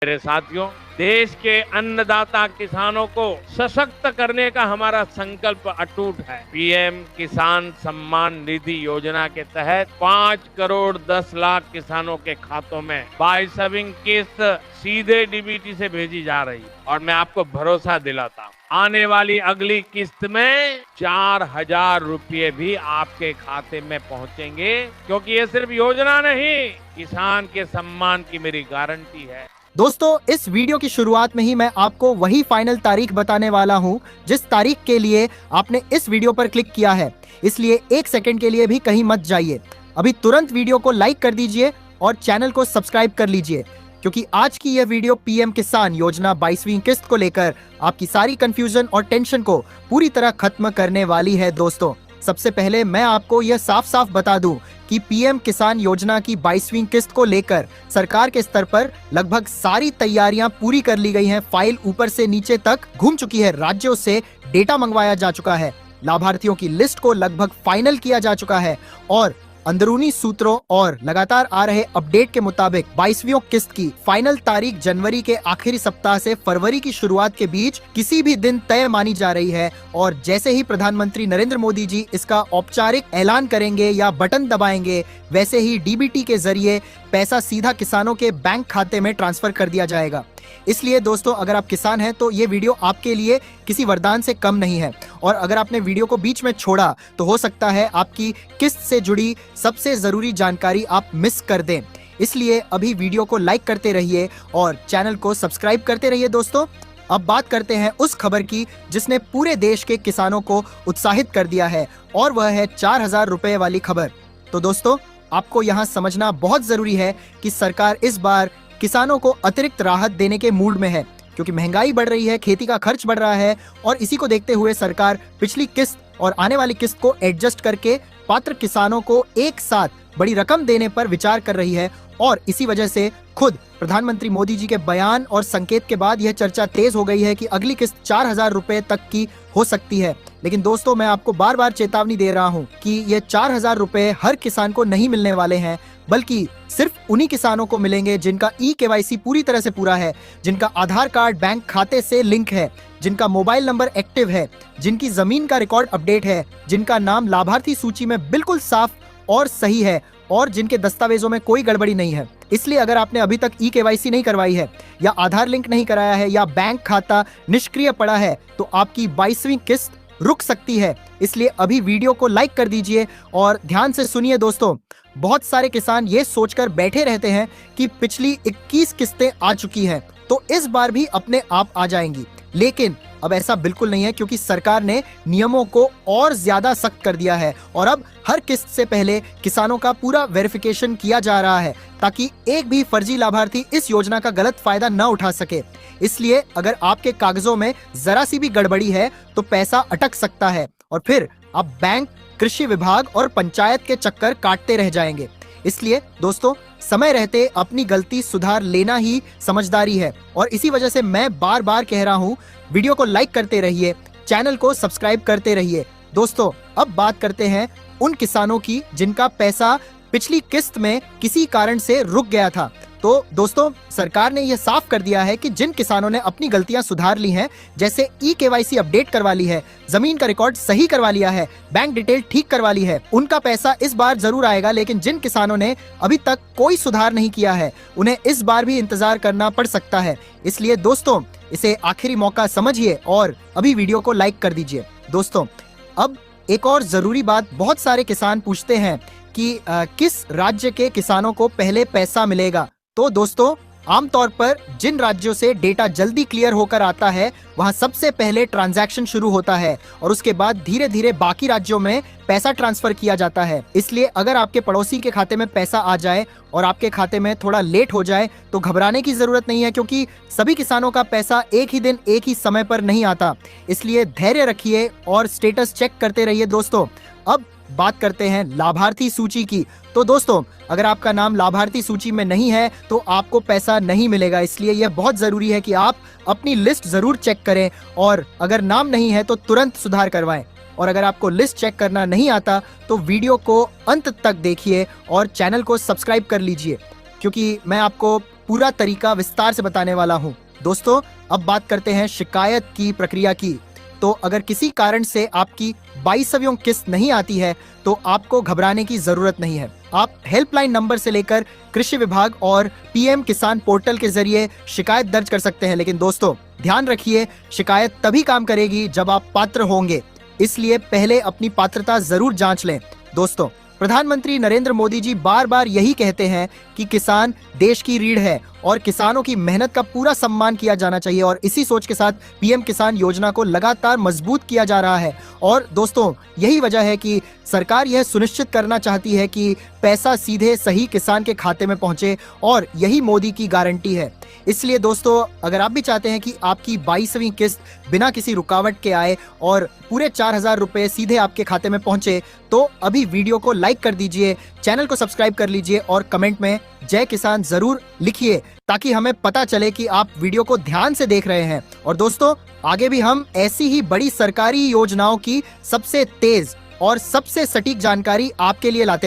मेरे साथियों, देश के अन्नदाता किसानों को सशक्त करने का हमारा संकल्प अटूट है। पीएम किसान सम्मान निधि योजना के तहत 5 करोड़ 10 लाख किसानों के खातों में 22वीं किस्त सीधे डीबीटी से भेजी जा रही है और मैं आपको भरोसा दिलाता हूँ, आने वाली अगली किस्त में 4,000 रुपये भी आपके खाते में पहुंचेंगे, क्योंकि ये सिर्फ योजना नहीं, किसान के सम्मान की मेरी गारंटी है। दोस्तों, इस वीडियो की शुरुआत में ही मैं आपको वही फाइनल तारीख बताने वाला हूं जिस तारीख के लिए आपने इस वीडियो पर क्लिक किया है, इसलिए 1 सेकंड के लिए भी कहीं मत जाइए। अभी तुरंत वीडियो को लाइक कर दीजिए और चैनल को सब्सक्राइब कर लीजिए, क्योंकि आज की यह वीडियो पीएम किसान योजना 22वीं किस्त को लेकर आपकी सारी कंफ्यूजन और टेंशन को पूरी तरह खत्म करने वाली है। दोस्तों, सबसे पहले मैं आपको यह साफ साफ बता दूं कि पीएम किसान योजना की 22वीं किस्त को लेकर सरकार के स्तर पर लगभग सारी तैयारियां पूरी कर ली गई हैं। फाइल ऊपर से नीचे तक घूम चुकी है, राज्यों से डेटा मंगवाया जा चुका है, लाभार्थियों की लिस्ट को लगभग फाइनल किया जा चुका है और अंदरूनी सूत्रों और लगातार आ रहे अपडेट के मुताबिक 22वीं किस्त की फाइनल तारीख जनवरी के आखिरी सप्ताह से फरवरी की शुरुआत के बीच किसी भी दिन तय मानी जा रही है। और जैसे ही प्रधानमंत्री नरेंद्र मोदी जी इसका औपचारिक ऐलान करेंगे या बटन दबाएंगे, वैसे ही डीबीटी के जरिए पैसा सीधा किसानों के बैंक खाते में ट्रांसफर कर दिया जाएगा। इसलिए दोस्तों, अगर आप किसान हैं तो ये वीडियो आपके लिए किसी वरदान से कम नहीं है, और अगर आपने वीडियो को बीच में छोड़ा तो हो सकता है आपकी किस्त से जुड़ी सबसे जरूरी जानकारी आप मिस कर दें। इसलिए अभी वीडियो को लाइक करते रहिए और चैनल को सब्सक्राइब करते रहिए। दोस्तों, अब बात करते हैं उस खबर की जिसने पूरे देश के किसानों को उत्साहित कर दिया है, और वह है 4,000 रुपए वाली खबर। तो दोस्तों, आपको यहाँ समझना बहुत जरूरी है कि सरकार इस बार किसानों को अतिरिक्त राहत देने के मूड में है, क्योंकि महंगाई बढ़ रही है, खेती का खर्च बढ़ रहा है, और इसी को देखते हुए सरकार पिछली किस्त और आने वाली किस्त को एडजस्ट करके पात्र किसानों को एक साथ बड़ी रकम देने पर विचार कर रही है। और इसी वजह से खुद प्रधानमंत्री मोदी जी के बयान और संकेत के बाद यह चर्चा तेज हो गई है कि अगली किस्त 4,000 रुपए तक की हो सकती है। लेकिन दोस्तों, मैं आपको बार बार चेतावनी दे रहा हूं कि ये 4,000 रुपए हर किसान को नहीं मिलने वाले हैं, बल्कि सिर्फ उन्हीं किसानों को मिलेंगे जिनका ई-केवाईसी पूरी तरह से पूरा है, जिनका आधार कार्ड बैंक खाते से लिंक है, जिनका मोबाइल नंबर एक्टिव है, जिनकी जमीन का रिकॉर्ड अपडेट है, जिनका नाम लाभार्थी सूची में बिल्कुल साफ और सही है, और जिनके दस्तावेजों में कोई गड़बड़ी नहीं है। इसलिए अगर आपने अभी तक ई-केवाईसी नहीं करवाई है, या आधार लिंक नहीं कराया है, या बैंक खाता निष्क्रिय पड़ा है, तो आपकी 22वीं किस्त रुक सकती है। इसलिए अभी वीडियो को लाइक कर दीजिए और ध्यान से सुनिए। दोस्तों, बहुत सारे किसान ये सोचकर बैठे रहते हैं कि पिछली 21 किस्तें आ चुकी हैं तो इस बार भी अपने आप आ जाएंगी, लेकिन अब ऐसा बिल्कुल नहीं है, क्योंकि सरकार ने नियमों को और ज्यादा सख्त कर दिया है और अब हर किस्त से पहले किसानों का पूरा वेरिफिकेशन किया जा रहा है, ताकि एक भी फर्जी लाभार्थी इस योजना का गलत फायदा न उठा सके। इसलिए अगर आपके कागजों में जरा सी भी गड़बड़ी है तो पैसा अटक सकता है और फिर आप बैंक, कृषि विभाग और पंचायत के चक्कर काटते रह जाएंगे। इसलिए दोस्तों, समय रहते अपनी गलती सुधार लेना ही समझदारी है, और इसी वजह से मैं बार बार कह रहा हूँ, वीडियो को लाइक करते रहिए, चैनल को सब्सक्राइब करते रहिए। दोस्तों, अब बात करते हैं उन किसानों की जिनका पैसा पिछली किस्त में किसी कारण से रुक गया था। तो दोस्तों, सरकार ने यह साफ कर दिया है कि जिन किसानों ने अपनी गलतियां सुधार ली हैं, जैसे ई-केवाईसी अपडेट करवा ली है, जमीन का रिकॉर्ड सही करवा लिया है, बैंक डिटेल ठीक करवा ली है, उनका पैसा इस बार जरूर आएगा। लेकिन जिन किसानों ने अभी तक कोई सुधार नहीं किया है, उन्हें इस बार भी इंतजार करना पड़ सकता है। इसलिए दोस्तों, इसे आखिरी मौका समझिए और अभी वीडियो को लाइक कर दीजिए। दोस्तों, अब एक और जरूरी बात, बहुत सारे किसान पूछते हैं कि किस राज्य के किसानों को पहले पैसा मिलेगा। तो दोस्तों, आमतौर पर जिन राज्यों से डेटा जल्दी क्लियर होकर आता है, वहां सबसे पहले ट्रांजैक्शन शुरू होता है और उसके बाद धीरे धीरे बाकी राज्यों में पैसा ट्रांसफर किया जाता है। इसलिए अगर आपके पड़ोसी के खाते में पैसा आ जाए और आपके खाते में थोड़ा लेट हो जाए तो घबराने की जरूरत नहीं है, क्योंकि सभी किसानों का पैसा एक ही दिन एक ही समय पर नहीं आता। इसलिए धैर्य रखिए और स्टेटस चेक करते रहिए। दोस्तों, अब बात करते हैं लाभार्थी सूची की। तो दोस्तों, अगर आपका नाम लाभार्थी सूची में नहीं है तो आपको पैसा नहीं मिलेगा। इसलिए यह बहुत जरूरी है कि आप अपनी लिस्ट जरूर चेक करें, और अगर नाम नहीं है तो तुरंत सुधार करवाएं। और अगर आपको लिस्ट चेक करना नहीं आता तो वीडियो को अंत तक देखिए और चैनल को सब्सक्राइब कर लीजिए, क्योंकि मैं आपको पूरा तरीका विस्तार से बताने वाला हूं। दोस्तों, अब बात करते हैं शिकायत की प्रक्रिया की। तो अगर किसी कारण से आपकी 22वीं किस्त नहीं आती है तो आपको घबराने की जरूरत नहीं है। आप हेल्पलाइन नंबर से लेकर कृषि विभाग और पीएम किसान पोर्टल के जरिए शिकायत दर्ज कर सकते हैं। लेकिन दोस्तों, ध्यान रखिए, शिकायत तभी काम करेगी जब आप पात्र होंगे, इसलिए पहले अपनी पात्रता जरूर जांच लें। दोस्तों, प्रधानमंत्री नरेंद्र मोदी जी बार बार यही कहते हैं कि किसान देश की रीढ़ है और किसानों की मेहनत का पूरा सम्मान किया जाना चाहिए, और इसी सोच के साथ पीएम किसान योजना को लगातार मजबूत किया जा रहा है। और दोस्तों, यही वजह है कि सरकार यह सुनिश्चित करना चाहती है कि पैसा सीधे सही किसान के खाते में पहुंचे, और यही मोदी की गारंटी है। इसलिए दोस्तों, अगर आप भी चाहते हैं कि आपकी 22वीं किस्त बिना किसी रुकावट के आए और पूरे 4000 रुपए सीधे आपके खाते में पहुंचे, तो अभी वीडियो को लाइक कर दीजिए, चैनल को सब्सक्राइब कर लीजिए और कमेंट में जय किसान जरूर लिखिए, ताकि हमें पता चले कि आप वीडियो को ध्यान से देख रहे हैं। और दोस्तों, आगे भी हम ऐसी ही बड़ी सरकारी योजनाओं की सबसे तेज और सबसे सटीक जानकारी आपके लिए लाते